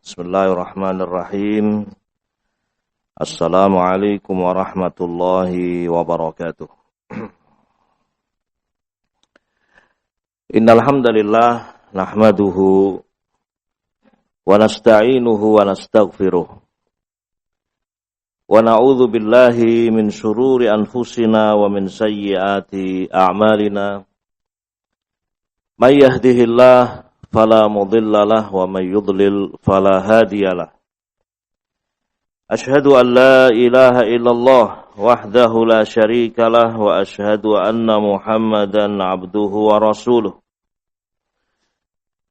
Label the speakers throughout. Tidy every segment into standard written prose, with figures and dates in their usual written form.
Speaker 1: Bismillahirrahmanirrahim. Assalamualaikum warahmatullahi wabarakatuh. Innal hamdalillah nahmaduhu wa nasta'inuhu wa nastaghfiruh. Wa na'udzu billahi min shururi anfusina wa min sayyiati a'malina. May yahdihillahu fala mudilla lahu wa may yudlil fala hadiya lahu. Ashhadu an la ilaha illallah wahdahu la syarika lah wa ashhadu anna Muhammadan abduhu wa rasuluh.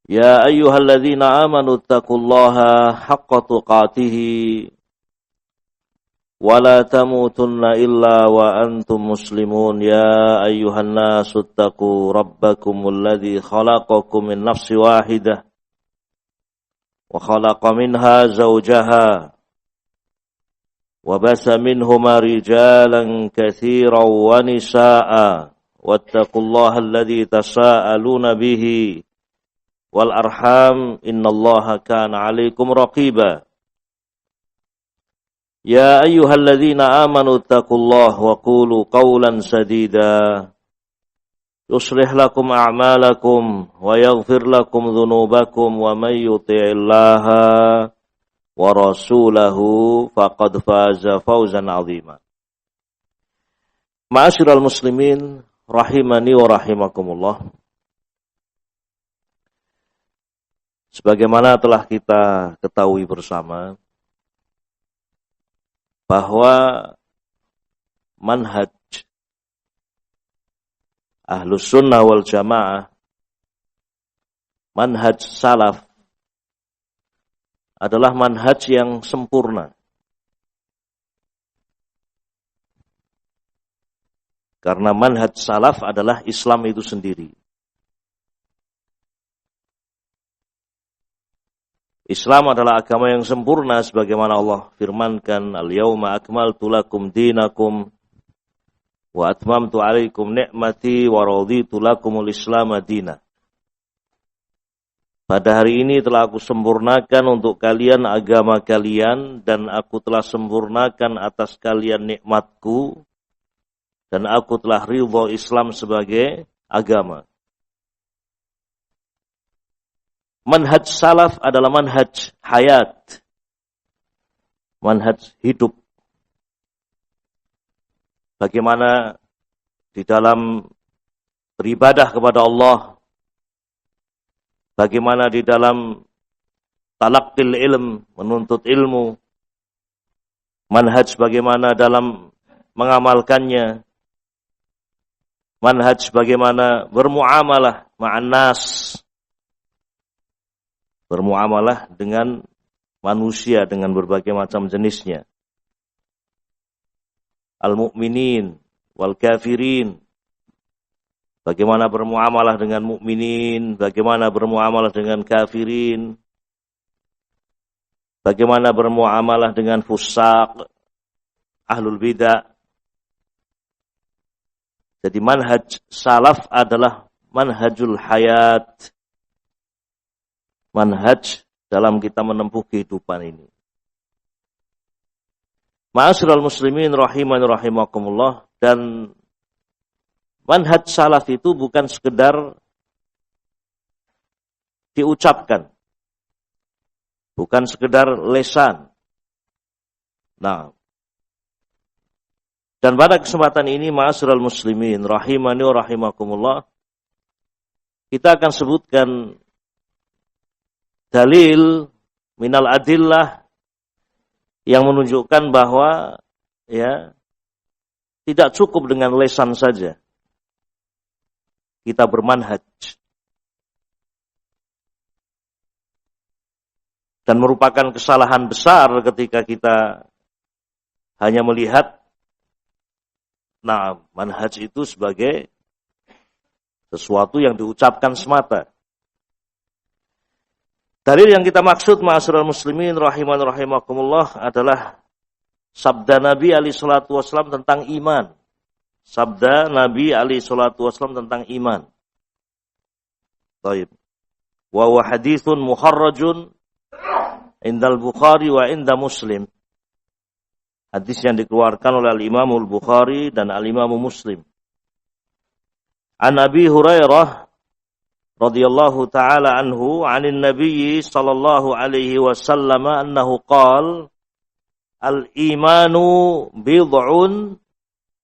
Speaker 1: Ya ayyuhalladzina amanu taqullaha haqqa tuqatih wa la tamutunna illa wa antum muslimun. Ya ayyuhan nasu taqu rabbakumul ladzi khalaqakum min nafsin wahidah wa khalaqa minha zawjaha wa basa minhuma rijalan katsiran wa nisaa'a wattaqullaha alladzi tasaaluna bihi wal arham innallaha kana 'alaikum raqiba. Ya ayyuhalladzina amanu taqullaha wa qulu qawlan sadida yuslih lakum a'malakum wa yaghfir lakum dhunubakum wa may yuti'illaha wa rasulahu faqad faza fawzan 'azima. Ma'asyiral muslimin rahimani wa rahimakumullah. Sebagaimana telah kita ketahui bersama bahwa manhaj Ahlus Sunnah wal Jamaah, manhaj salaf adalah manhaj yang sempurna. Karena manhaj salaf adalah Islam itu sendiri. Islam adalah agama yang sempurna sebagaimana Allah firmankan, al-yauma akmaltu lakum dinakum wa atmamtu 'alaikum ni'mati wa raditu lakumul Islam madina. Pada hari ini telah aku sempurnakan untuk kalian agama kalian dan aku telah sempurnakan atas kalian nikmatku dan aku telah ridha Islam sebagai agama. Manhaj salaf adalah manhaj hayat, manhaj hidup. Bagaimana di dalam beribadah kepada Allah, bagaimana di dalam talaqqil ilm, menuntut ilmu, manhaj bagaimana dalam mengamalkannya, manhaj bagaimana bermuamalah ma'an nas, bermuamalah dengan manusia dengan berbagai macam jenisnya. Al-mu'minin wal kafirin. Bagaimana bermuamalah dengan mukminin, bagaimana bermuamalah dengan kafirin. Bagaimana bermuamalah dengan fusaq, ahlul bidah. Jadi manhaj salaf adalah manhajul hayat. Manhaj dalam kita menempuh kehidupan ini. Ma'asyiral muslimin rahimani rahimakumullah, dan manhaj salaf itu bukan sekedar diucapkan, bukan sekedar lesan. Nah, dan pada kesempatan ini ma'asyiral muslimin rahimani rahimakumullah, kita akan sebutkan dalil minal adillah yang menunjukkan bahwa ya tidak cukup dengan lesan saja kita bermanhaj, dan merupakan kesalahan besar ketika kita hanya melihat manhaj itu sebagai sesuatu yang diucapkan semata. Dalil yang kita maksud ma'asyiral muslimin rahiman rahimakumullah adalah sabda Nabi alaihi salatu wasallam tentang iman. Sabda Nabi alaihi salatu wasallam tentang iman. Baik. Wa huwa haditsun muharrajun indal Bukhari wa inda Muslim. Hadis yang dikeluarkan oleh Al-Imam Al-Bukhari dan Al-Imam Muslim. An Abi Hurairah radhiyallahu ta'ala anhu 'anil Nabi sallallahu alaihi wasallam annahu qala al-imanu bid'un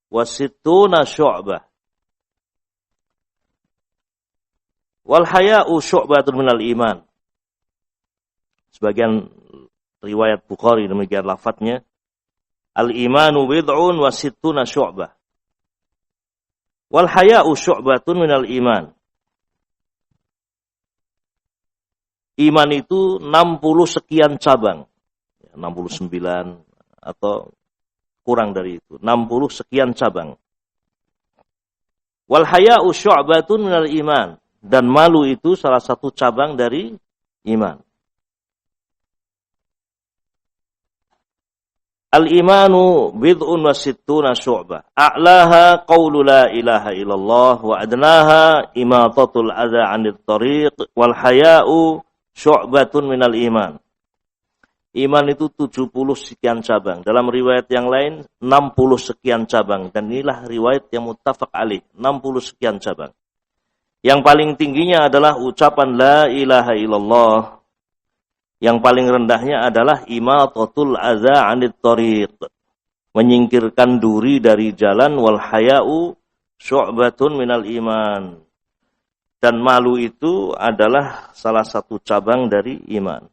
Speaker 1: wa sittuna syu'bah wal haya'u syu'batun minal iman. Sebagian riwayat Bukhari demikian lafadznya, al-imanu bid'un wa sittuna syu'bah wal haya'u syu'batun minal iman. Iman itu 60 sekian cabang. 69 atau kurang dari itu. 60 sekian cabang. Wal haya'u syu'batun minal iman. Dan malu itu salah satu cabang dari iman. Al-imanu bid'un wa sittuna syu'bah. A'laha qawlu la ilaha illallah wa adnaha imatatul adha 'anil tariq wal haya'u syu'batun minal iman. Iman itu 70 sekian cabang. Dalam riwayat yang lain 60 sekian cabang. Dan inilah riwayat yang muttafaq alaih. 60 sekian cabang. Yang paling tingginya adalah ucapan la ilaha illallah. Yang paling rendahnya adalah imatatul adza 'anit thariq. Menyingkirkan duri dari jalan wal haya'u syu'batun minal iman. Dan malu itu adalah salah satu cabang dari iman.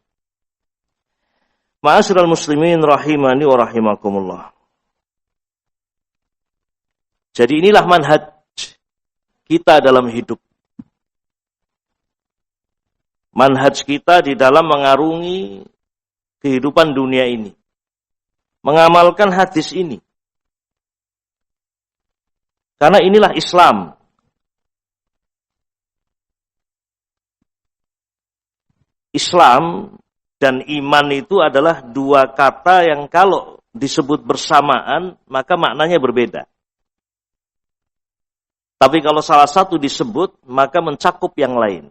Speaker 1: Ma'asyiral muslimin rahimani wa rahimakumullah. Jadi inilah manhaj kita dalam hidup. Manhaj kita di dalam mengarungi kehidupan dunia ini. Mengamalkan hadis ini. Karena inilah Islam. Islam dan iman itu adalah dua kata yang kalau disebut bersamaan, maka maknanya berbeda. Tapi kalau salah satu disebut, maka mencakup yang lain.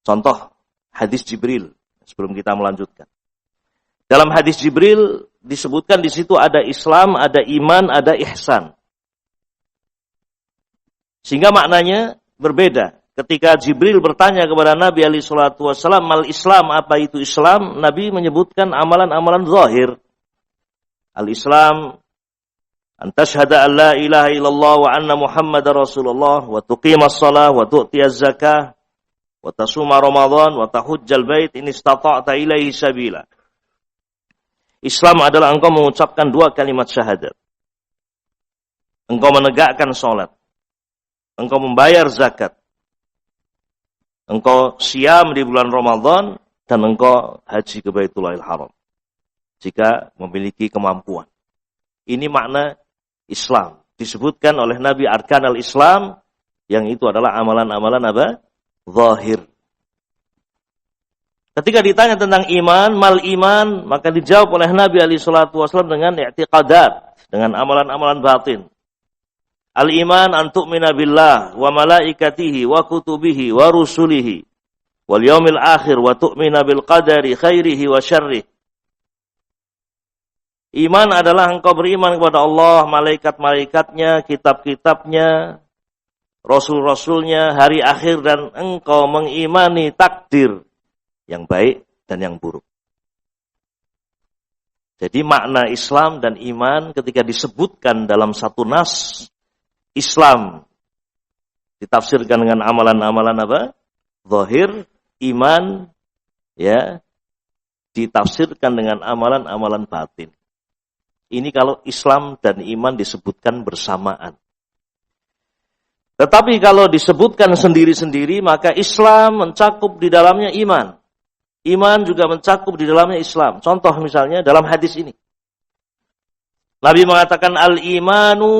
Speaker 1: Contoh, hadis Jibril, sebelum kita melanjutkan. Dalam hadis Jibril, disebutkan di situ ada Islam, ada iman, ada ihsan. Sehingga maknanya berbeda. Ketika Jibril bertanya kepada Nabi SAW, mal Islam, apa itu Islam? Nabi menyebutkan amalan-amalan zahir. Al-Islam, antashhada an la ilaha illallah wa anna Muhammadar Rasulullah, wa tuqimas salah, wa tu'tiyaz zakah, wa tasuma Ramadan, wa tahujjal bait, in istata'ta ilaihi sabila. Islam adalah engkau mengucapkan dua kalimat syahadat. Engkau menegakkan salat. Engkau membayar zakat. Engkau siam di bulan Ramadan dan engkau haji ke Baitullahil Haram jika memiliki kemampuan. Ini makna Islam. Disebutkan oleh Nabi Arkanal Islam yang itu adalah amalan-amalan apa? Zahir. Ketika ditanya tentang iman, mal iman, maka dijawab oleh Nabi SAW dengan i'tiqadat, dengan amalan-amalan batin. Al-iman an tu'mina billah wa malaikatihi wa kutubihi wa rusulihi wal yaumil akhir wa tu'mina bil qadari khairihi wa syarrihi. Iman adalah engkau beriman kepada Allah, malaikat-malaikatnya, kitab-kitabnya, rasul-rasulnya, hari akhir, dan engkau mengimani takdir yang baik dan yang buruk. Jadi makna Islam dan iman ketika disebutkan dalam satu nas, Islam ditafsirkan dengan amalan-amalan apa? Zahir, iman ya ditafsirkan dengan amalan-amalan batin. Ini kalau Islam dan iman disebutkan bersamaan. Tetapi kalau disebutkan sendiri-sendiri, maka Islam mencakup di dalamnya iman. Iman juga mencakup di dalamnya Islam. Contoh misalnya dalam hadis ini. Nabi mengatakan al-imanu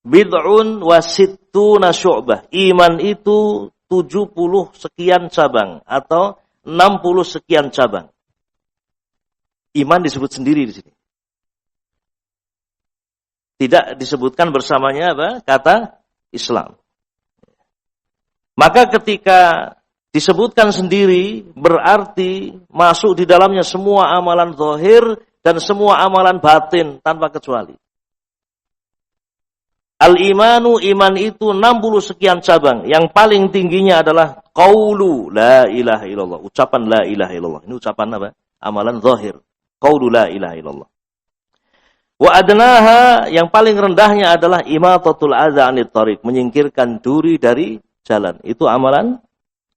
Speaker 1: bid'un wa sittuna syu'bah. Iman itu 70 sekian cabang atau 60 sekian cabang. Iman disebut sendiri di sini. Tidak disebutkan bersamanya apa? Kata Islam. Maka ketika disebutkan sendiri berarti masuk di dalamnya semua amalan zahir dan semua amalan batin tanpa kecuali. Al-imanu, iman itu 60 sekian cabang. Yang paling tingginya adalah qaulu la ilaha illallah. Ucapan la ilaha illallah. Ini ucapan apa? Amalan zahir. Qaulu la ilaha illallah. Wa adnaha, yang paling rendahnya adalah imatatul adza 'anit thariq, menyingkirkan duri dari jalan. Itu amalan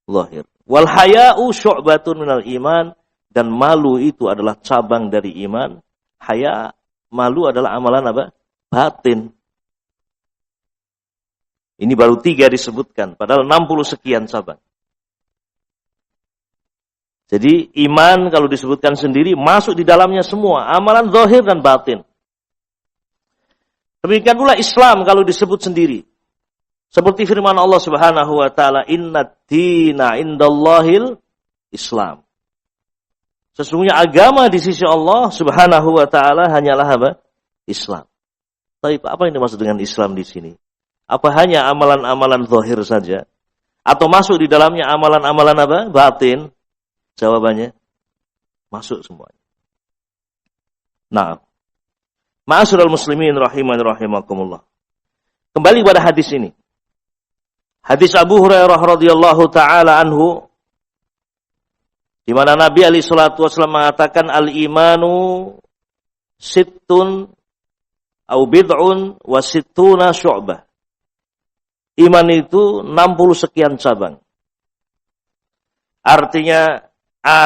Speaker 1: zahir. Wal haya'u syu'batun minal iman, dan malu itu adalah cabang dari iman. Haya, malu adalah amalan apa? Batin. Ini baru 3 disebutkan, padahal 60 sekian cabang. Jadi iman kalau disebutkan sendiri masuk di dalamnya semua, amalan zahir dan batin. Demikian pula Islam kalau disebut sendiri. Seperti firman Allah Subhanahu wa taala, "Innad dina indallahil Islam." Sesungguhnya agama di sisi Allah Subhanahu wa taala hanyalah apa? Islam. Tapi apa yang dimaksud dengan Islam di sini? Apa hanya amalan-amalan zahir saja? Atau masuk di dalamnya amalan-amalan apa? Batin? Jawabannya, masuk semuanya. Nah, ma'asyiral muslimin rahimani rahimakumullah. Kembali pada hadis ini. Hadis Abu Hurairah radhiyallahu taala anhu, di mana Nabi alaihi salatu wasallam mengatakan al-imanu sittun au bid'un wa sittuna syu'bah. Iman itu 60 sekian cabang. Artinya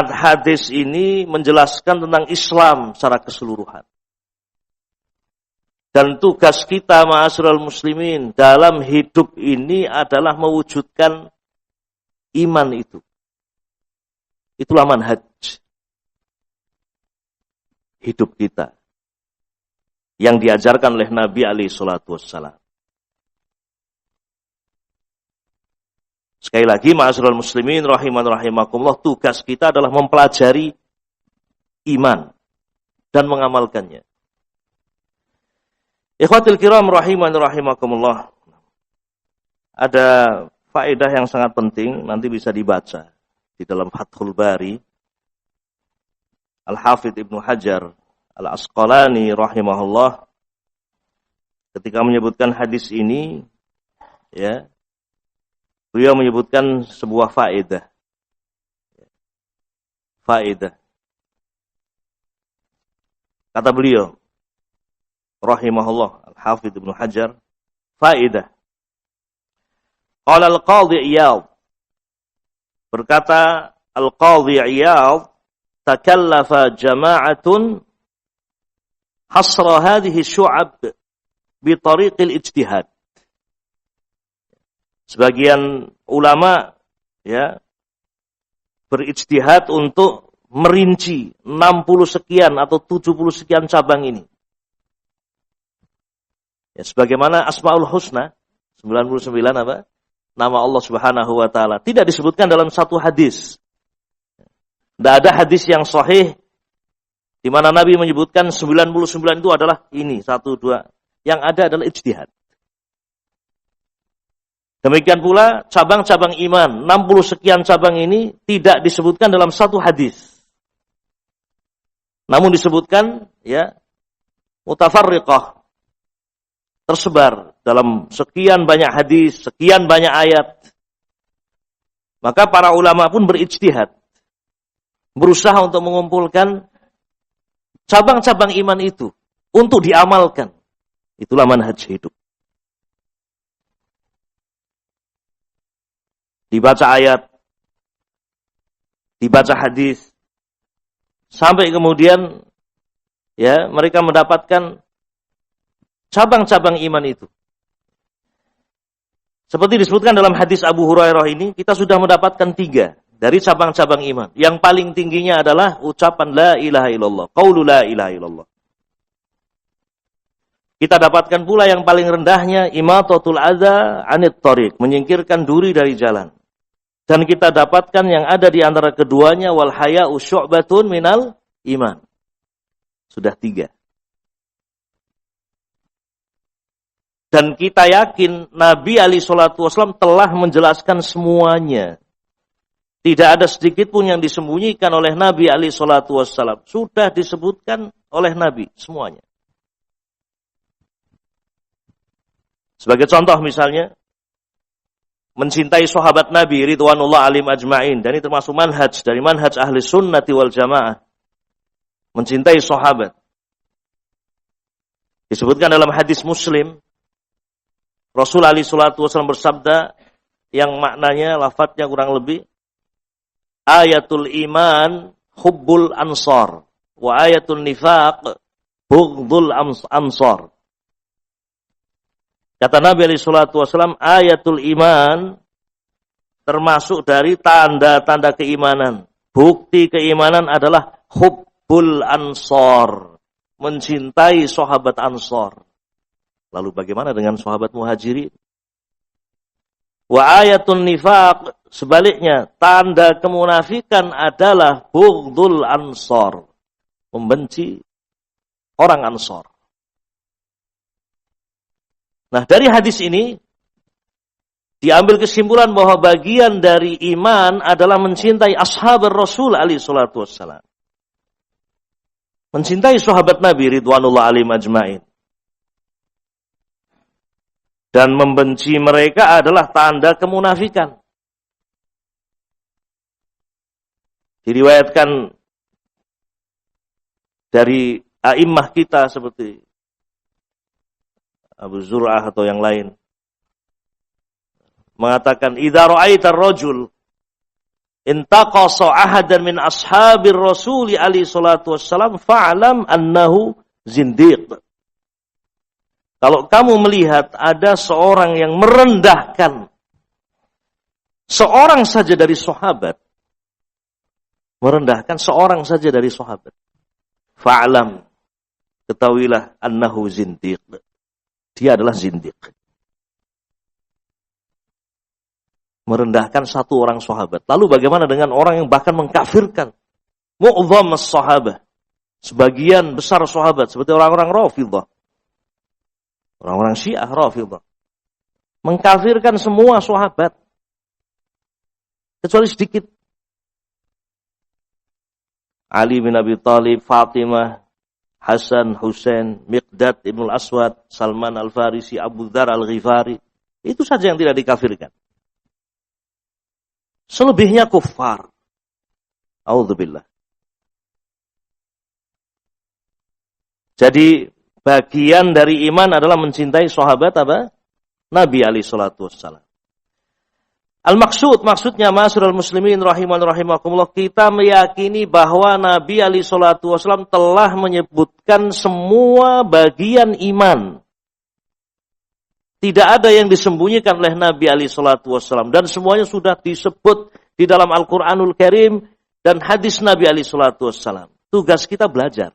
Speaker 1: hadis ini menjelaskan tentang Islam secara keseluruhan. Dan tugas kita ma'asyiral muslimin dalam hidup ini adalah mewujudkan iman itu. Itulah manhaj hidup kita yang diajarkan oleh Nabi alaihi salatu wassalam. Sekali lagi, ma'asyiral muslimin rahimakumullah, tugas kita adalah mempelajari iman dan mengamalkannya. Ikhwatul kiram rahimakumullah. Ada faedah yang sangat penting, nanti bisa dibaca di dalam Fathul Bari. Al-Hafidz Ibnu Hajar Al-Asqalani rahimahullah ketika menyebutkan hadis ini, ya, beliau menyebutkan sebuah faedah. Faedah. Kata beliau, rahimahullah, Al-Hafidz Ibnu Hajar, faedah. Qala al-Qadhi Iyadh. Berkata Al-Qadhi Iyadh, takallafa jama'atun hasra hadhihi syu'ab bi tariqil ijtihad. Sebagian ulama, ya, berijtihad untuk merinci 60 sekian atau 70 sekian cabang ini. Ya, sebagaimana Asmaul Husna, 99 apa? Nama Allah Subhanahu wa taala tidak disebutkan dalam satu hadis. Tidak ada hadis yang sahih di mana Nabi menyebutkan 99 itu adalah ini, 1 2. Yang ada adalah ijtihad. Demikian pula cabang-cabang iman, 60 sekian cabang ini tidak disebutkan dalam satu hadis. Namun disebutkan, ya, mutafarriqah, tersebar dalam sekian banyak hadis, sekian banyak ayat. Maka para ulama pun berijtihad, berusaha untuk mengumpulkan cabang-cabang iman itu untuk diamalkan. Itulah manhaj hidup. Dibaca ayat, dibaca hadis, sampai kemudian, ya, mereka mendapatkan cabang-cabang iman itu. Seperti disebutkan dalam hadis Abu Hurairah ini, kita sudah mendapatkan 3 dari cabang-cabang iman. Yang paling tingginya adalah ucapan la ilaha illallah, qaulu la ilaha illallah. Kita dapatkan pula yang paling rendahnya imatatul adza 'anit thariq, menyingkirkan duri dari jalan. Dan kita dapatkan yang ada di antara keduanya wal haya'u syu'batun minal iman. Sudah 3. Dan kita yakin Nabi alaihi salatu wasallam telah menjelaskan semuanya. Tidak ada sedikit pun yang disembunyikan oleh Nabi alaihi salatu wassalam. Sudah disebutkan oleh Nabi semuanya. Sebagai contoh misalnya, mencintai sahabat Nabi ridwanullah alim ajma'in. Dan ini termasuk dari manhaj ahli sunnati wal jamaah. Mencintai sahabat. Disebutkan dalam hadis Muslim, Rasul alaihi salatu wasallam bersabda, yang maknanya, lafadznya kurang lebih, ayatul iman hubbul ansar, wa ayatul nifaq bughdul ansar. Kata Nabi alaihi salatu wasallam, ayatul iman termasuk dari tanda-tanda keimanan. Bukti keimanan adalah hubbul ansar, mencintai sahabat Ansar. Lalu bagaimana dengan sahabat Muhajirin? Wa ayatun nifaq, sebaliknya, tanda kemunafikan adalah bughdul ansar, membenci orang Ansar. Nah, dari hadis ini diambil kesimpulan bahwa bagian dari iman adalah mencintai ashabar Rasul alaihi salatu wassalam. Mencintai sahabat Nabi ridwanullah alim ajma'in. Dan membenci mereka adalah tanda kemunafikan. Diriwayatkan dari a'immah kita seperti Abu Zur'ah atau yang lain, mengatakan, idza ra'aita ar-rajul intaqasa ahadan min ashabir Rasul alaihi salatu wassalam fa'lam annahu zindiq. Kalau kamu melihat ada seorang yang merendahkan seorang saja dari sahabat, merendahkan seorang saja dari sahabat, fa'lam, ketahuilah annahu zindiq. Dia adalah zindiq. Merendahkan satu orang sahabat. Lalu bagaimana dengan orang yang bahkan mengkafirkan mu'dham as-sahabah, sebagian besar sahabat, seperti orang-orang Rafidhah, orang-orang Syiah Rafidhah, mengkafirkan semua sahabat kecuali sedikit. Ali bin Abi Thalib, Fatimah, Hasan, Husain, Miqdad ibn al-Aswad, Salman al-Farisi, Abu Dzar al-Ghifari, itu saja yang tidak dikafirkan. Selebihnya kuffar. A'udzubillah. Jadi bagian dari iman adalah mencintai sahabat apa? Nabi alaihi salatu wassalam. Maksudnya ma'asyiral muslimin rahiman rahimakumullah, kita meyakini bahwa Nabi alaihi salatu wasallam telah menyebutkan semua bagian iman. Tidak ada yang disembunyikan oleh Nabi alaihi salatu wasallam, dan semuanya sudah disebut di dalam Al-Qur'anul Karim dan hadis Nabi alaihi salatu wasallam. Tugas kita belajar.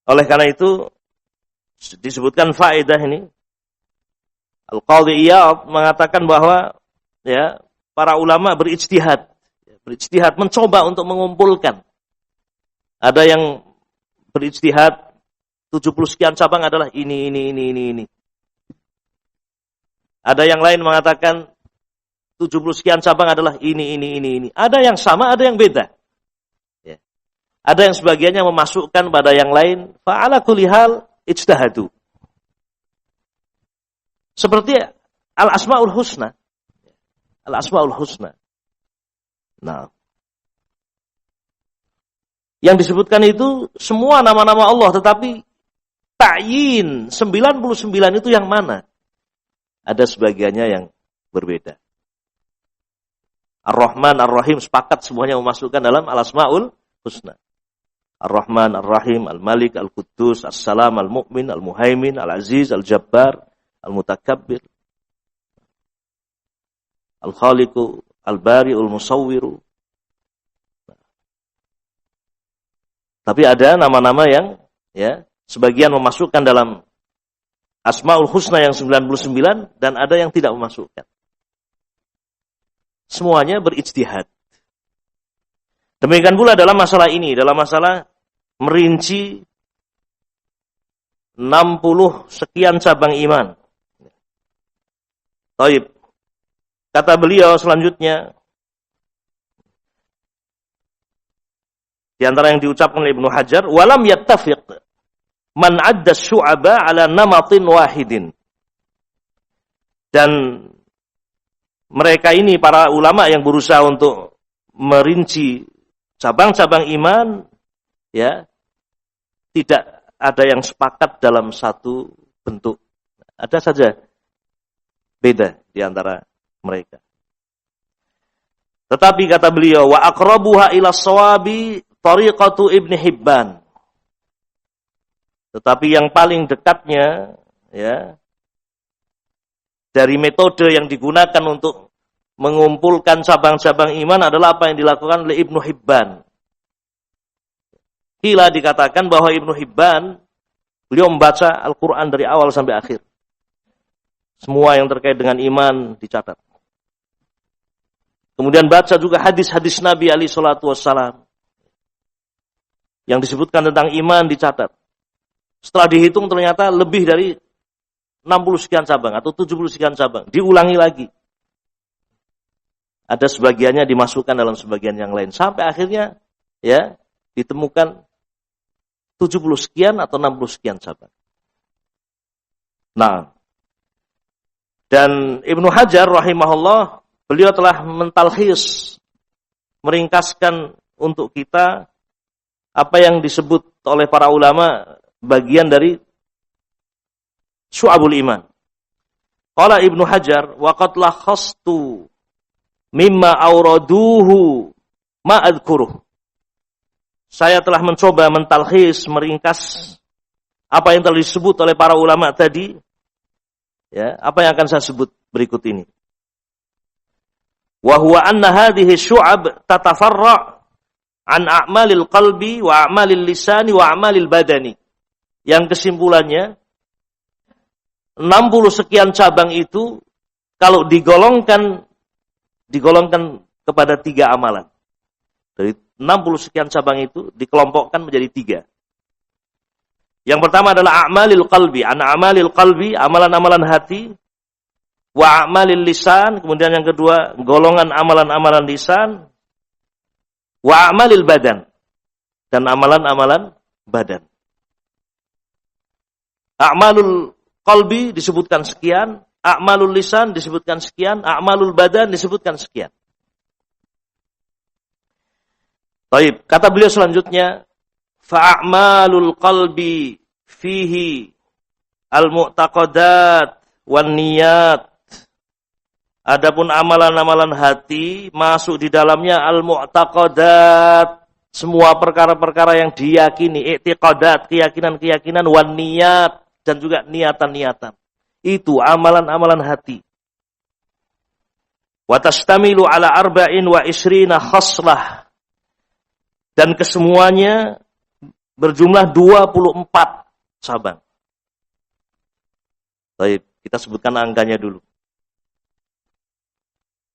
Speaker 1: Oleh karena itu disebutkan faedah ini. Al-Qadhi Iyad mengatakan bahwa ya, para ulama berijtihad, mencoba untuk mengumpulkan. Ada yang berijtihad 70 sekian cabang adalah ini. Ada yang lain mengatakan 70 sekian cabang adalah ini. Ada yang sama, ada yang beda. Ya. Ada yang sebagiannya memasukkan pada yang lain. Fa'ala kulli hal ijtihadu. Seperti Al-Asma'ul Husna. Al-Asma'ul Husna. Nah, yang disebutkan itu semua nama-nama Allah, tetapi ta'yin 99 itu yang mana? Ada sebagiannya yang berbeda. Ar-Rahman, Ar-Rahim sepakat semuanya memasukkan dalam Al-Asma'ul Husna. Ar-Rahman, Ar-Rahim, Al-Malik, Al-Quddus, As-Salam, Al-Mu'min, Al-Muhaimin, Al-Aziz, Al-Jabbar, Al-Mutakabbir, Al-Khaliqu, Al-Bari'ul Musawwiru. Tapi ada nama-nama yang ya, sebagian memasukkan dalam Asmaul Husna yang 99 dan ada yang tidak memasukkan. Semuanya berijtihad. Demikian pula dalam masalah ini, dalam masalah merinci 60 sekian cabang iman. Taib. kata beliau selanjutnya, di antara yang diucapkan oleh Ibnu Hajar, walam yattafiq man adda syu'aba ala namatin wahidin. Dan mereka ini para ulama yang berusaha untuk merinci cabang-cabang iman, ya, tidak ada yang sepakat dalam satu bentuk. Ada saja beda di antara mereka. Tetapi kata beliau, wa aqrabuha ila shawabi tariqatu Ibnu Hibban. Tetapi yang paling dekatnya, ya, dari metode yang digunakan untuk mengumpulkan cabang-cabang iman adalah apa yang dilakukan oleh Ibnu Hibban. Kila dikatakan bahwa Ibnu Hibban, beliau membaca Al-Quran dari awal sampai akhir. Semua yang terkait dengan iman dicatat. Kemudian baca juga hadis-hadis Nabi alaihi salatu wassalam. Yang disebutkan tentang iman dicatat. Setelah dihitung ternyata lebih dari 60 sekian cabang atau 70 sekian cabang. Diulangi lagi. Ada sebagiannya dimasukkan dalam sebagian yang lain. Sampai akhirnya, ya, ditemukan 70 sekian atau 60 sekian cabang. Nah, dan Ibnu Hajar rahimahullah, beliau telah mentalkhis, meringkaskan untuk kita apa yang disebut oleh para ulama bagian dari Syu'abul Iman. Qala Ibnu Hajar, wa qad lakhastu mimma awraduhu ma adzkuruh. Saya telah mencoba mentalkhis, meringkas apa yang telah disebut oleh para ulama tadi. Ya, apa yang akan saya sebut berikut ini. Wa huwa anna hadhihi syu'ab tatafarra' an a'malil qalbi wa a'malil lisani wa a'malil badani. Yang kesimpulannya 60 sekian cabang itu kalau digolongkan kepada 3 amalan. Dari 60 sekian cabang itu dikelompokkan menjadi 3. Yang pertama adalah a'malil qalbi, a'malil qalbi, amalan-amalan hati, wa a'malil lisan, kemudian yang kedua golongan amalan-amalan lisan, wa a'malil badan, dan amalan-amalan badan. A'malul qalbi disebutkan sekian, a'malul lisan disebutkan sekian, a'malul badan disebutkan sekian. Baik, kata beliau selanjutnya, fa'amalul qalbi fihi al-mu'taqadat wan niyat. Adapun amalan-amalan hati masuk di dalamnya al-mu'taqadat, semua perkara-perkara yang diyakini, i'tiqadat, keyakinan-keyakinan, wan niyat, dan juga niatan-niatan. Itu amalan-amalan hati. Wa tastamilu ala arba'in wa isrina khaslah. Dan kesemuanya berjumlah 24 cabang. Baik, kita sebutkan angkanya dulu.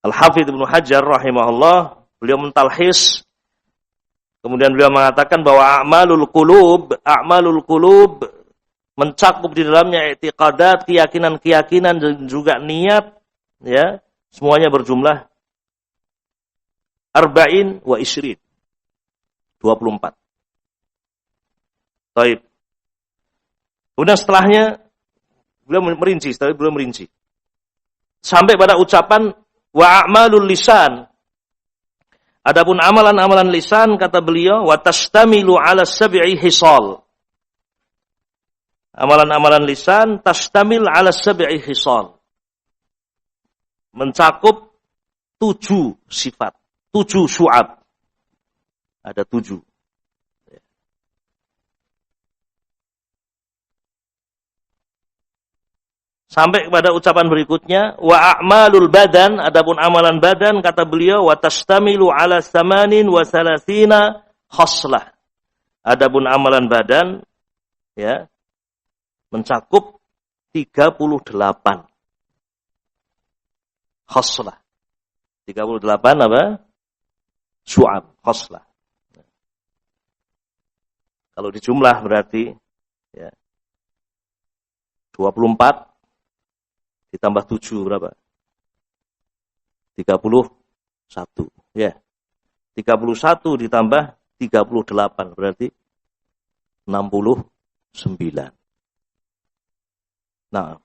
Speaker 1: Al-Hafidz Ibnu Hajar rahimahullah, beliau mentalhis, kemudian beliau mengatakan bahwa a'malul qulub mencakup di dalamnya i'tiqadat, keyakinan-keyakinan dan juga niat, ya, semuanya berjumlah arba'in wa isrin, 24. Baik. Kemudian setelahnya beliau merinci. Sampai pada ucapan wa a'malul lisan. Adapun amalan-amalan lisan, kata beliau, wa tastamilu ala sab'i hisal. Amalan-amalan lisan tastamil ala sab'i hisal. Mencakup 7 sifat, 7 syu'ab. Ada 7. Sampai kepada ucapan berikutnya, wa a'malul badan, adapun amalan badan, kata beliau, wa tastamilu ala thamanin wa thalathina khaslah. Adapun amalan badan, ya, mencakup 38 khaslah. 38 apa? Syu'ab, khaslah. Kalau dijumlah berarti, ya, 24 ditambah 7 berapa? 31. Ya. 31 ditambah 38 berarti 69. Nah,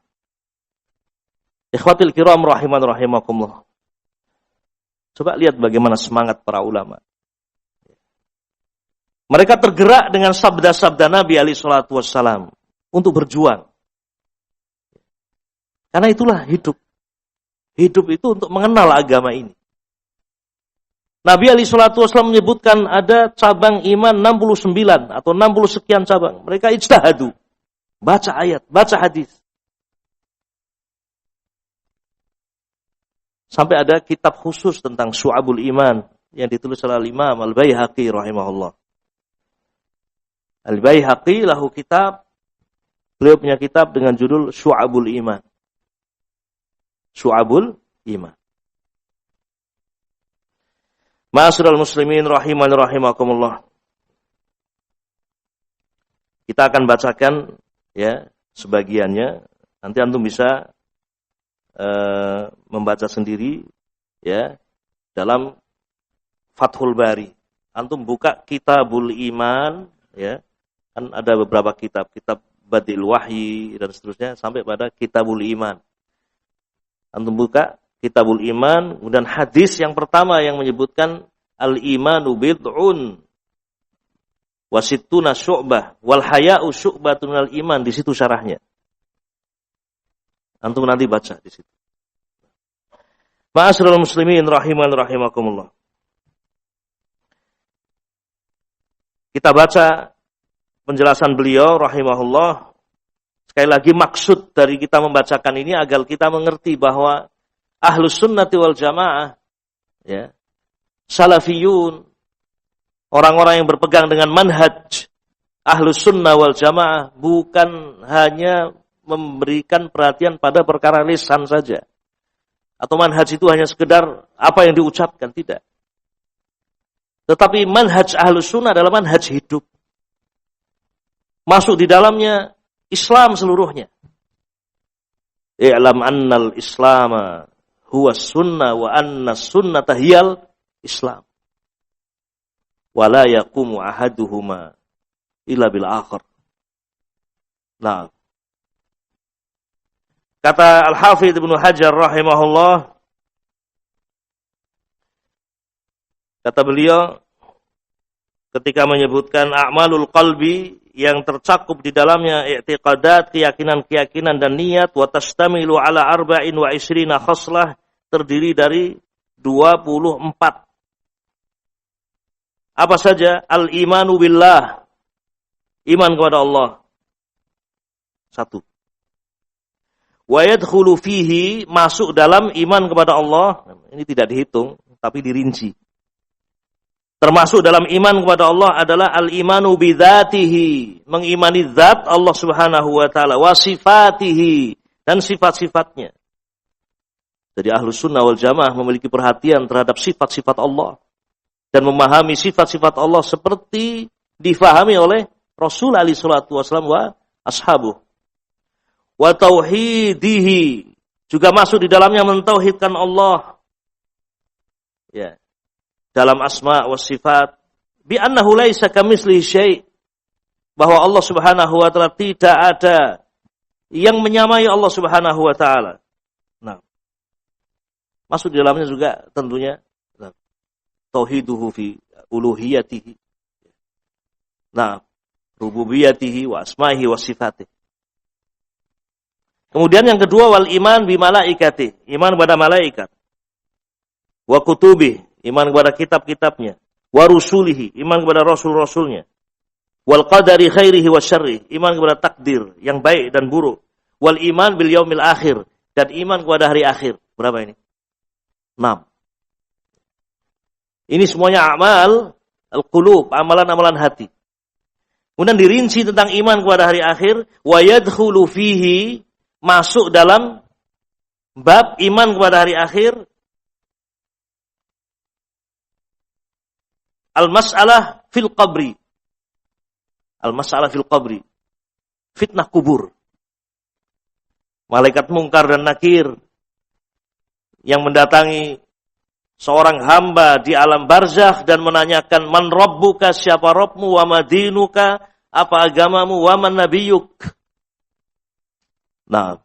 Speaker 1: ikhwatil kiram rahiman rahimakumullah. Coba lihat bagaimana semangat para ulama. Mereka tergerak dengan sabda-sabda Nabi alaihi salatu wassalam untuk berjuang. Karena itulah hidup. Hidup itu untuk mengenal agama ini. Nabi alaihi salatu wassalam menyebutkan ada cabang iman 69 atau 60 sekian cabang. Mereka ijtihadu. Baca ayat, baca hadis. Sampai ada kitab khusus tentang Syu'abul Iman yang ditulis oleh Imam Al-Baihaqi rahimahullah. Al-Baihaqi lahu kitab, beliau punya kitab dengan judul Syu'abul Iman. Syu'abul Iman. Ma'asyiral muslimin rahiman rahimakumullah. Kita akan bacakan ya sebagiannya. Nanti antum bisa membaca sendiri ya dalam Fathul Bari. Antum buka Kitabul Iman ya. Kan ada beberapa kitab Badil Wahyi dan seterusnya sampai pada Kitabul Iman. Antum buka Kitabul Iman, kemudian hadis yang pertama yang menyebutkan al-imanu bid'un wa sittuna syu'bah wal haya'u syu'batun minal iman, di situ syarahnya. Antum nanti baca di situ. Ma'asyiral muslimin rahiman rahimakumullah. Kita baca penjelasan beliau rahimahullah. Sekali lagi maksud dari kita membacakan ini agar kita mengerti bahwa Ahlus Sunnati wal Jamaah ya, salafiyun, orang-orang yang berpegang dengan manhaj Ahlus Sunnah wal Jamaah bukan hanya memberikan perhatian pada perkara lisan saja. Atau manhaj itu hanya sekedar apa yang diucapkan, tidak. Tetapi manhaj Ahlus Sunnah adalah manhaj hidup. Masuk di dalamnya Islam seluruhnya. I'lam annal islama huwa sunnah wa anna sunnata hiyal Islam. Wa la yaqumu ahaduhuma illa bil akhar. Nah, kata Al-Hafidz Ibnu Hajar rahimahullah, kata beliau ketika menyebutkan a'malul qalbi yang tercakup di dalamnya i'tiqadat, keyakinan-keyakinan dan niat, wa tashtamilu ala arba'in wa isrina khoslah, terdiri dari 24. Apa saja? Al-imanu billah, iman kepada Allah. 1. Wa yadkhulu fihi, masuk dalam iman kepada Allah. Ini tidak dihitung, tapi dirinci. Termasuk dalam iman kepada Allah adalah al-imanu bidzatihi, mengimani zat Allah Subhanahu wa taala, wa sifatihi, dan sifat-sifatnya. Jadi Ahlus Sunnah wal Jamaah memiliki perhatian terhadap sifat-sifat Allah dan memahami sifat-sifat Allah seperti difahami oleh Rasul alaihi salatu wasallam wa ashabuh. Wa tauhidihi, juga masuk di dalamnya mentauhidkan Allah. Ya. Dalam asma wa sifat, bi annahu laisa kamitslihi syai', bahwa Allah Subhanahu wa taala tidak ada yang menyamai Allah Subhanahu wa taala. Nah, masuk di dalamnya juga tentunya tauhiduhu fi uluhiyatihi. Nah, rububiyatihi wa asma'ihi wa sifatihi. Kemudian yang kedua, wal iman bi malaikati, iman kepada malaikat. Wa kutubi, iman kepada kitab-kitabnya. Wa rusulihi, iman kepada rasul-rasulnya. Wal qadari khairihi wa syarrihi, iman kepada takdir yang baik dan buruk. Wal iman bil yaumil akhir, dan iman kepada hari akhir. Berapa ini? 6. Ini semuanya amal al-qulub, amalan-amalan hati. Kemudian dirinci tentang iman kepada hari akhir, wa yadkhulu fihi, masuk dalam bab iman kepada hari akhir, al-mas'alah fil qabri. Al-mas'alah fil qabri, fitnah kubur. Malaikat mungkar dan nakir yang mendatangi seorang hamba di alam barzakh dan menanyakan, man rabbuka, siapa Rabbmu, wa madinuka, apa agamamu, wa man nabiyuk. Nah,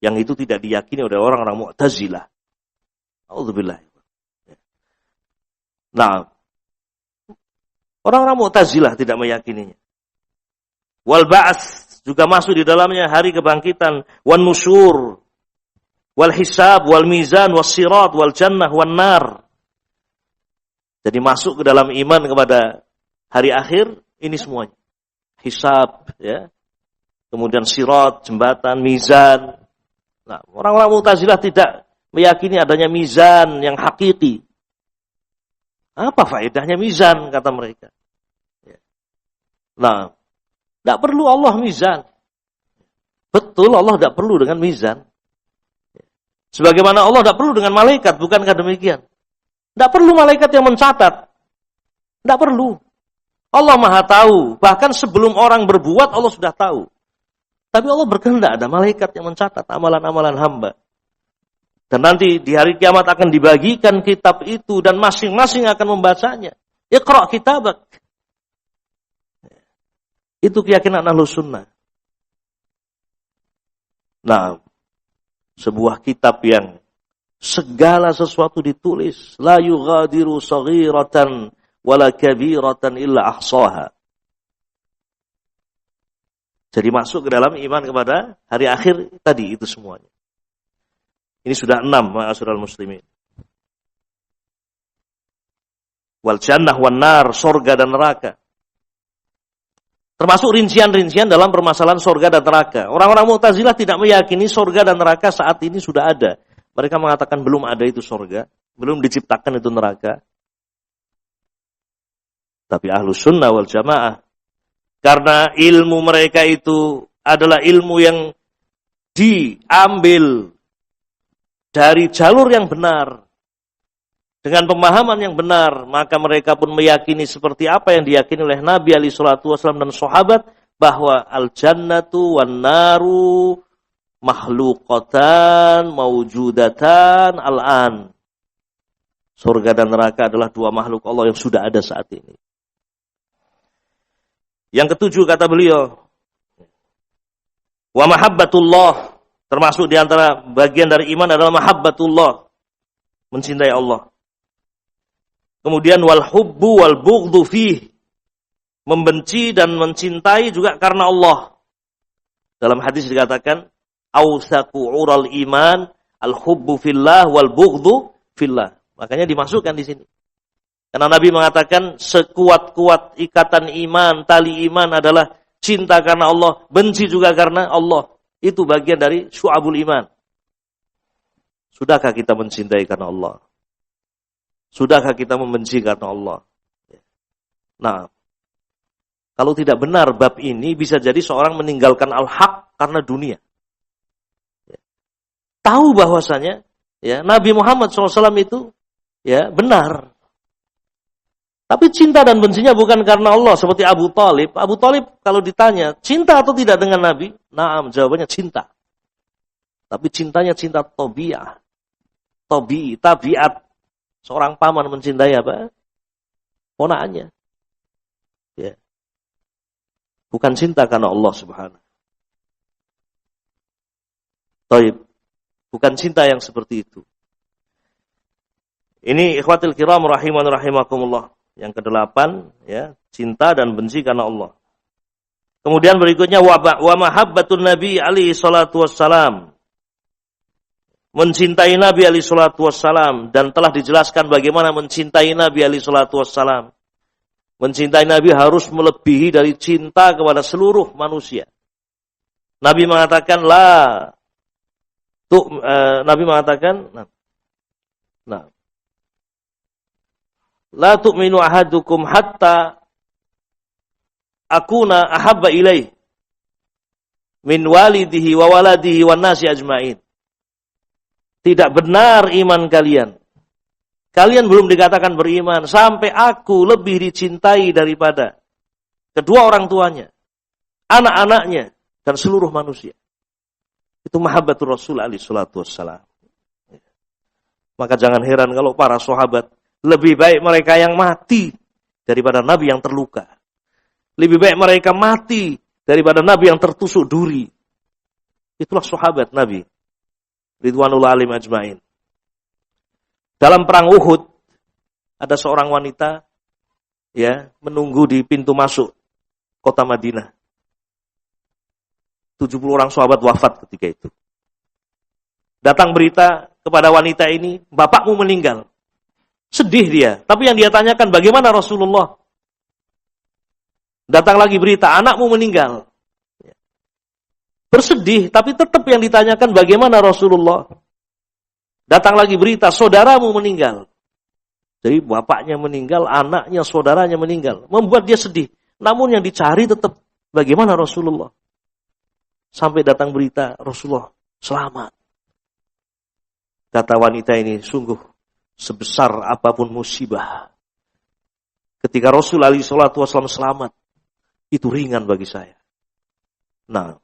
Speaker 1: yang itu tidak diyakini oleh orang-orang Mu'tazilah. A'udzubillah. Nah, orang-orang Mu'tazilah tidak meyakininya. Wal ba'ats juga masuk di dalamnya hari kebangkitan, wan nusyur, wal hisab, wal mizan, was sirat, wal jannah, wan nar. Jadi masuk ke dalam iman kepada hari akhir ini semuanya. Hisab, ya. Kemudian sirat, jembatan, mizan. Nah, orang-orang Mu'tazilah tidak meyakini adanya mizan yang hakiki. Apa faedahnya mizan, kata mereka. Nah, tidak perlu Allah mizan. Betul, Allah tidak perlu dengan mizan. Sebagaimana Allah tidak perlu dengan malaikat, bukankah demikian? Tidak perlu malaikat yang mencatat. Tidak perlu. Allah Maha tahu. Bahkan sebelum orang berbuat, Allah sudah tahu. Tapi Allah berkehendak ada malaikat yang mencatat amalan-amalan hamba. Dan nanti di hari kiamat akan dibagikan kitab itu dan masing-masing akan membacanya. Iqra' kitabak. Itu keyakinan Ahlus Sunnah. Nah, sebuah kitab yang segala sesuatu ditulis. La yughadiru saghiratan wala kabiratan illa ahsaha. Jadi masuk ke dalam iman kepada hari akhir tadi itu semuanya. Ini sudah 6 ma'asyiral muslimin. Wal jannah wan nar, surga dan neraka. Termasuk rincian-rincian dalam permasalahan surga dan neraka. Orang-orang Mu'tazilah tidak meyakini surga dan neraka saat ini sudah ada. Mereka mengatakan belum ada itu surga, belum diciptakan itu neraka. Tapi Ahlus Sunnah wal Jamaah, karena ilmu mereka itu adalah ilmu yang diambil dari jalur yang benar, dengan pemahaman yang benar, maka mereka pun meyakini seperti apa yang diyakini oleh Nabi alaihi salatu wasallam dan sahabat, bahwa al-jannatu wan naru makhluqatan mawjudatan al-an. Surga dan neraka adalah dua makhluk Allah yang sudah ada saat ini. Yang ketujuh kata beliau, wa mahabbatullah, termasuk di antara bagian dari iman adalah mahabbatullah, mencintai Allah. Kemudian wal hubbu wal bughdhu fih, membenci dan mencintai juga karena Allah. Dalam hadis dikatakan awsaqu ural iman al hubbu fillah wal bughdhu fillah. Makanya dimasukkan di sini. Karena Nabi mengatakan sekuat-kuat ikatan iman, tali iman adalah cinta karena Allah, benci juga karena Allah. Itu bagian dari syu'abul iman. Sudahkah kita mencintai karena Allah? Sudahkah kita membenci karena Allah? Nah, kalau tidak benar bab ini, bisa jadi seorang meninggalkan al-haq karena dunia. Tahu bahwasanya ya, Nabi Muhammad SAW itu ya benar. Tapi cinta dan bencinya bukan karena Allah, seperti Abu Thalib. Abu Thalib kalau ditanya, cinta atau tidak dengan Nabi? Naam, jawabannya cinta. Tapi cintanya cinta tabiat. Tabiat. Seorang paman mencintai apa? Ponakannya. Ya. Bukan cinta karena Allah Subhanahu. Taib. Bukan cinta yang seperti itu. Ini ikhwatil kiram rahiman rahimakumullah. Yang ke-8, ya, cinta dan benci karena Allah. Kemudian berikutnya wa mahabbatun Nabi alaihi salatu wassalam. Mencintai Nabi alaihi salatu wassalam, dan telah dijelaskan bagaimana mencintai Nabi alaihi salatu wassalam. Mencintai Nabi harus melebihi dari cinta kepada seluruh manusia. Nabi mengatakan Nabi mengatakan la tu'minu ahadukum hatta akuna ahabba ilaih min walidihi wa waladihi wan nasi ajmain. Tidak benar iman kalian. Kalian belum dikatakan beriman sampai aku lebih dicintai daripada kedua orang tuanya, anak-anaknya, dan seluruh manusia. Itu mahabbatur Rasul alaihi salatu wassalam. Maka jangan heran kalau para sahabat, lebih baik mereka yang mati daripada Nabi yang terluka. Lebih baik mereka mati daripada Nabi yang tertusuk duri. Itulah sahabat Nabi ridwanullah alaihim ajmain. Dalam perang Uhud ada seorang wanita menunggu di pintu masuk kota Madinah. 70 orang sahabat wafat ketika itu. Datang berita kepada wanita ini, bapakmu meninggal. Sedih dia, tapi yang dia tanyakan bagaimana Rasulullah? Datang lagi berita, anakmu meninggal. Bersedih, tapi tetap yang ditanyakan bagaimana Rasulullah. Datang lagi berita, saudaramu meninggal. Jadi bapaknya meninggal, anaknya, saudaranya meninggal. Membuat dia sedih. Namun yang dicari tetap bagaimana Rasulullah. Sampai datang berita, Rasulullah selamat. Kata wanita ini, sungguh sebesar apapun musibah. Ketika Rasul alaihi salatu wasallam selamat, itu ringan bagi saya. Nah,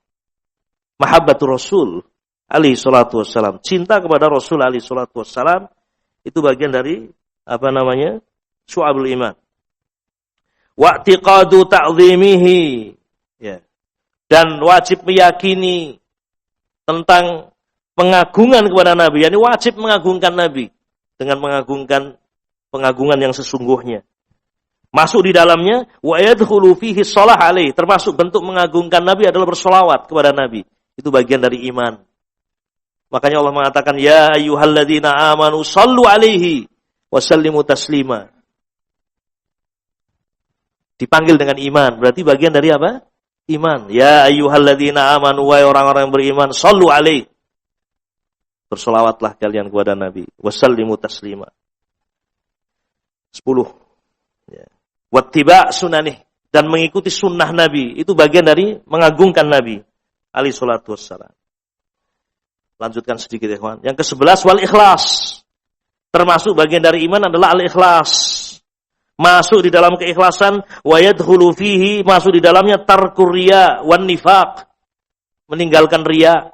Speaker 1: mahabbatur Rasul alaihi salatu wassalam, cinta kepada Rasul alaihi salatu wassalam, itu bagian dari syu'abul iman. Wa'tiqadu ta'zimihi, dan wajib meyakini tentang pengagungan kepada Nabi, yakni wajib mengagungkan Nabi dengan mengagungkan pengagungan yang sesungguhnya. Masuk di dalamnya wa yadkhulu fihi shalah alaihi, termasuk bentuk mengagungkan Nabi adalah bersolawat kepada Nabi. Itu bagian dari iman. Makanya Allah mengatakan ya ayyuhalladzina amanu shallu alaihi wa sallimu taslima. Dipanggil dengan iman, berarti bagian dari apa? Iman. Ya ayyuhalladzina amanu, wahai orang-orang yang beriman, shallu alaihi, bersolawatlah kalian kepada Nabi, wa sallimu taslima. 10. Wattiba sunanih, dan mengikuti sunnah Nabi, itu bagian dari mengagungkan Nabi alaihi salatu wassalam. Lanjutkan sedikit ya kawan. Yang ke-11 wal ikhlas. Termasuk bagian dari iman adalah al-ikhlas. Masuk di dalam keikhlasan, wa yadkhulu fihi, masuk di dalamnya tarkur riya wan nifaq, meninggalkan riya,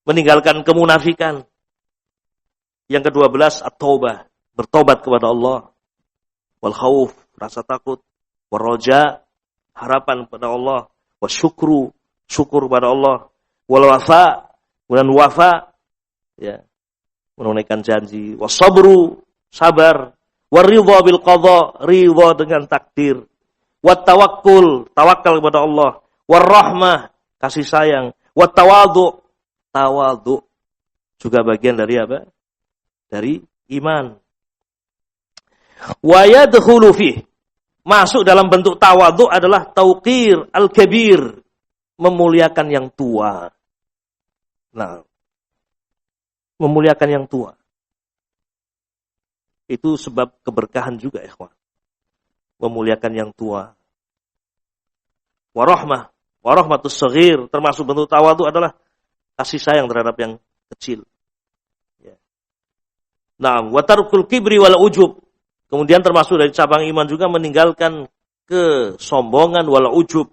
Speaker 1: meninggalkan kemunafikan. Yang ke-12 at-taubah, bertobat kepada Allah. Wal khauf, rasa takut. Wal roja, harapan kepada Allah. Wal syukru, syukur kepada Allah. Wal wafa, kemudian wafa, menunaikan janji. Wal sabru, sabar. Wal ridha bil qadha, ridha dengan takdir. Wal tawakkul, tawakal kepada Allah. Wal rahmah, kasih sayang. Wal tawadhu, tawadhu juga bagian dari apa? Dari iman. Wa yadkhulu fih, masuk dalam bentuk tawadhu adalah tauqir al-kabir, memuliakan yang tua. Nah, memuliakan yang tua itu sebab keberkahan juga, ikhwan. Memuliakan yang tua. Wa rahmatus shaghir, termasuk bentuk tawadhu adalah kasih sayang terhadap yang kecil. Naam, wa tarkul kibri wal ujub. Kemudian termasuk dari cabang iman juga meninggalkan kesombongan wal ujub.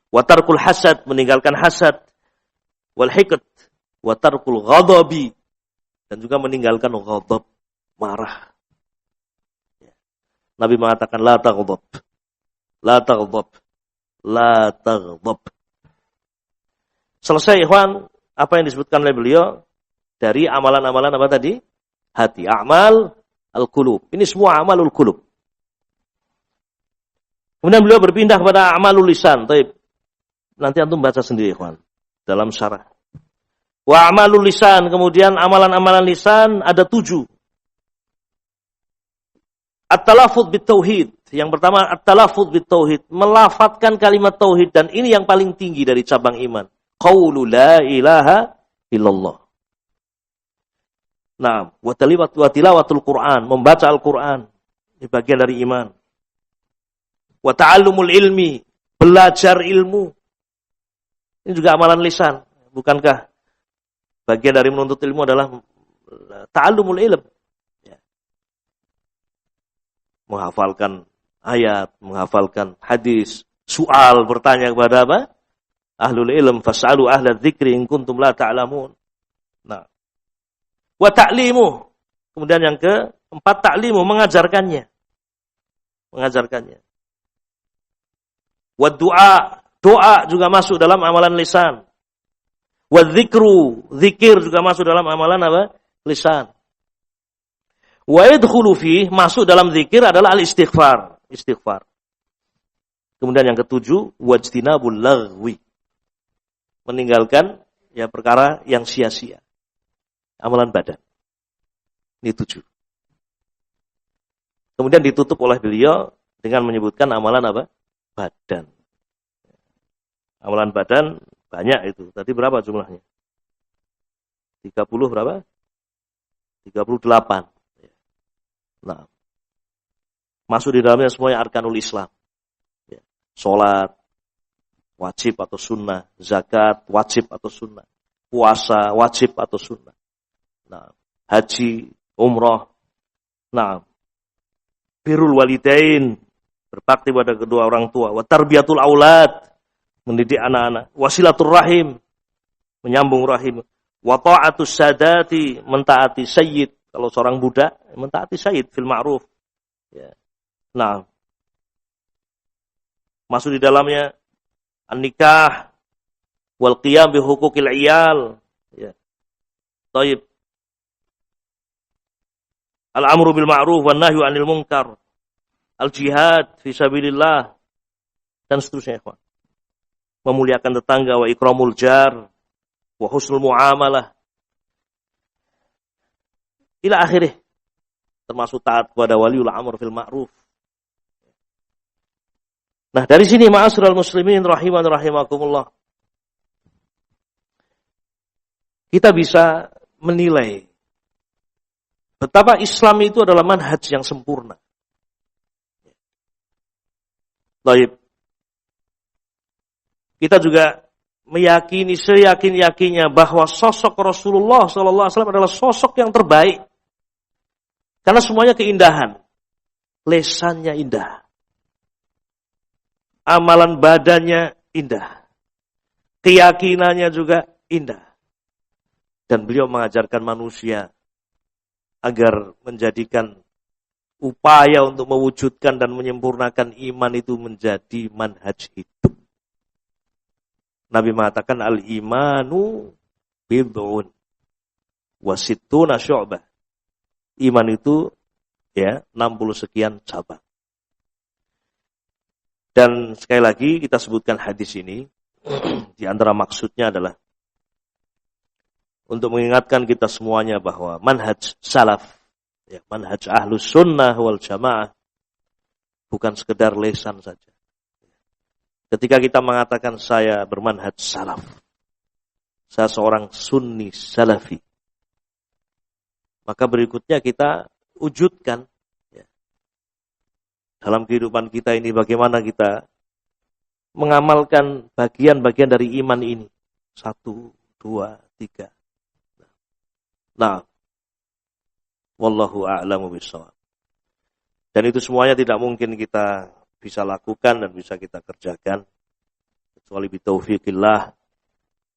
Speaker 1: Wa tarkul hasad, meninggalkan hasad. Wal hiqd, wa tarkul ghadabi, dan juga meninggalkan ghadab, marah. Nabi mengatakan la taghdab. La taghdab. La taghdab. Selesai ikhwan apa yang disebutkan oleh beliau dari amalan-amalan apa tadi? Hati, amal al-qulub. Ini semua amalul qulub. Kemudian beliau berpindah kepada amalul lisan. Taib. Nanti antum baca sendiri, ikhwan, dalam syarah. Wa amalul lisan, kemudian amalan-amalan lisan ada 7. At-talaffuz bit-tauhid. Yang pertama at-talaffuz bit-tauhid, melafadzkan kalimat tauhid, dan ini yang paling tinggi dari cabang iman. Qaulu la ilaha illallah. Nah, wa tilawatul Quran, membaca Al-Quran, ini bagian dari iman. Wa ta'allumul ilmi, belajar ilmu. Ini juga amalan lisan. Bukankah bagian dari menuntut ilmu adalah ta'allumul ilm? Menghafalkan ayat, menghafalkan hadis, soal, bertanya kepada apa? Ahlul ilm, fas'alu ahla dzikri in kuntum la ta'lamun. Nah, Wa ta'limuh. Kemudian yang keempat, ta'limuh, mengajarkannya. Mengajarkannya. Wa du'a, doa juga masuk dalam amalan lisan. Wa dzikru, zikir juga masuk dalam amalan apa? Lisan. Wa yadkhulu fi, masuk dalam zikir adalah al-istighfar, istighfar. Kemudian yang ketujuh, wajtinabul laghwi. Meninggalkan ya perkara yang sia-sia. Amalan badan. Ini 7. Kemudian ditutup oleh beliau dengan menyebutkan amalan apa? Badan. Amalan badan banyak itu. Tadi berapa jumlahnya? 30 berapa? 38. Nah, masuk di dalamnya semuanya arkanul Islam. Ya. Sholat, wajib atau sunnah. Zakat, wajib atau sunnah. Puasa, wajib atau sunnah. Nah, haji, umrah. Nah, birrul walidain, berbakti pada kedua orang tua. Wa tarbiyatul aulad, mendidik anak-anak. Wasilatul rahim, menyambung rahim. Wa ta'atus sadati, mentaati sayyid. Kalau seorang budak, mentaati sayyid fil ma'ruf. Ya. Nah, masuk di dalamnya an-nikah wal qiyam bi huquqil iyal. Ya. Taib. Al-amru bil ma'ruf wan nahyu 'anil munkar. Al-jihad fi sabilillah dan seterusnya, ikhwan. Memuliakan tetangga, wa ikramul jar, wa husnul muamalah. Ila akhirih. Termasuk taat kepada waliul amr fil ma'ruf. Nah, dari sini ma'asyiral muslimin rahiman rahimakumullah. Kita bisa menilai betapa Islam itu adalah manhaj yang sempurna. Baik. Kita juga meyakini seyakin-yakinnya bahwa sosok Rasulullah SAW adalah sosok yang terbaik. Karena semuanya keindahan. Lesannya indah. Amalan badannya indah. Keyakinannya juga indah. Dan beliau mengajarkan manusia agar menjadikan upaya untuk mewujudkan dan menyempurnakan iman itu menjadi manhaj hidup. Nabi mengatakan al-imanu bid'un wa sittuna syu'bah. Iman itu ya 60 sekian cabang. Dan sekali lagi kita sebutkan hadis ini di antara maksudnya adalah untuk mengingatkan kita semuanya bahwa manhaj salaf, ya, manhaj ahlus sunnah wal jamaah bukan sekedar lesan saja. Ketika kita mengatakan saya bermanhaj salaf, saya seorang sunni salafi, maka berikutnya kita wujudkan ya, dalam kehidupan kita ini bagaimana kita mengamalkan bagian-bagian dari iman ini. 1, 2, 3. Nah, wallahu a'lamu bishawab. Dan itu semuanya tidak mungkin kita bisa lakukan dan bisa kita kerjakan kecuali bitaufiqillah,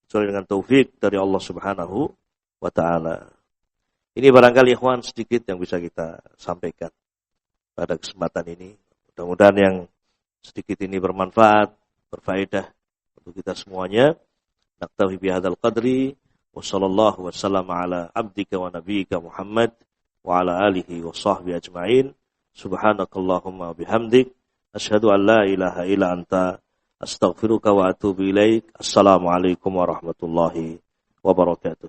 Speaker 1: kecuali dengan taufik dari Allah Subhanahu wa taala. Ini barangkali ikhwan sedikit yang bisa kita sampaikan pada kesempatan ini. Mudah-mudahan yang sedikit ini bermanfaat, berfaedah untuk kita semuanya. Naktafi bihadzal qadri wa sallallahu wasallam ala abdika wa nabiyyika Muhammad wa ala alihi wa sahbihi ajma'in. Subhanakallahumma bihamdik asyhadu an la ilaha illa anta astaghfiruka wa atubu ilaik. Assalamualaikum warahmatullahi wabarakatuh.